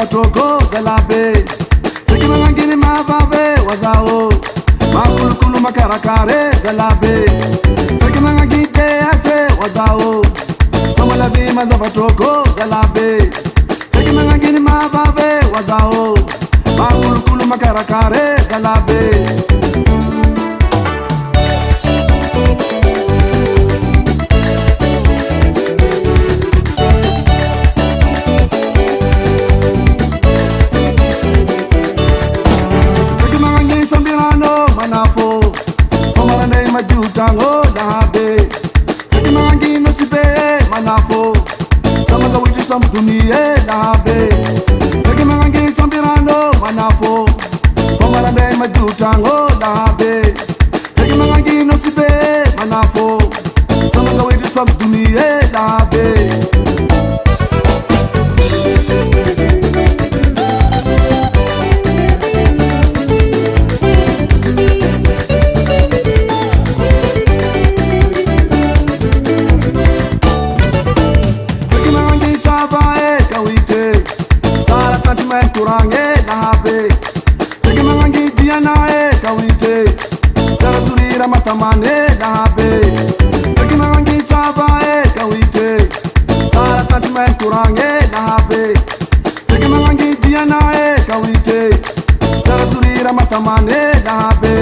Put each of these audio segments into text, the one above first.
vathokoza labe sekimangangini mavave wazao makulukulu makarakare zalabe sekimangangite ase wazao somalavima za vathokoza labe sekimangangini mavave wazao makulukulu makarakare zalabe Tango dabe sekimangi no sibe manafo samanga witu samtunie dabe sekimangi sambirano manafo komala be maju tango dabe sekimangi no sibe manafo samanga witu samtunie dabe kurange labe sekimangi diana kawite tarasurira matamane labe sekimangi saba kawite tara sentiment kurange labe sekimangi diana kawite tarasurira matamane labe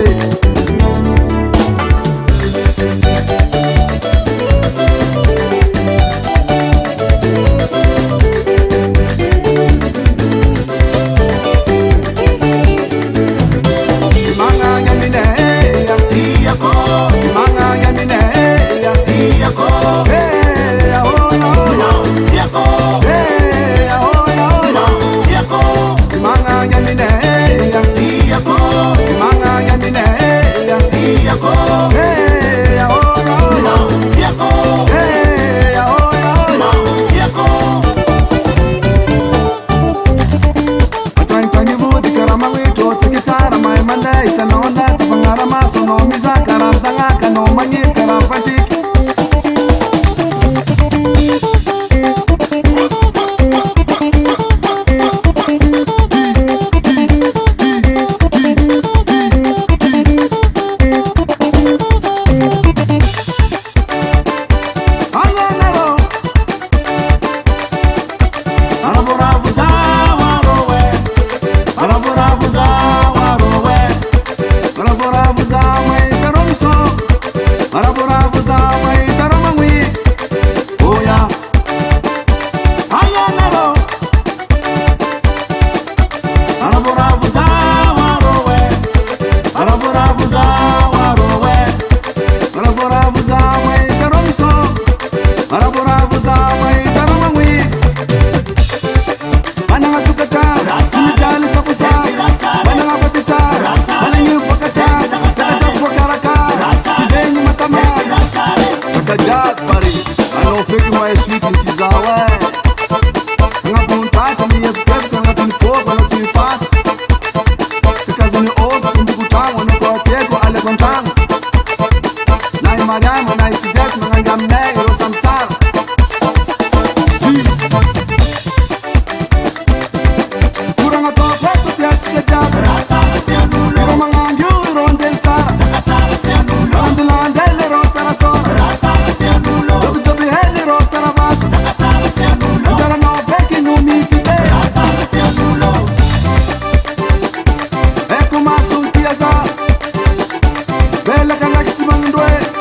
Bella che la che si mangia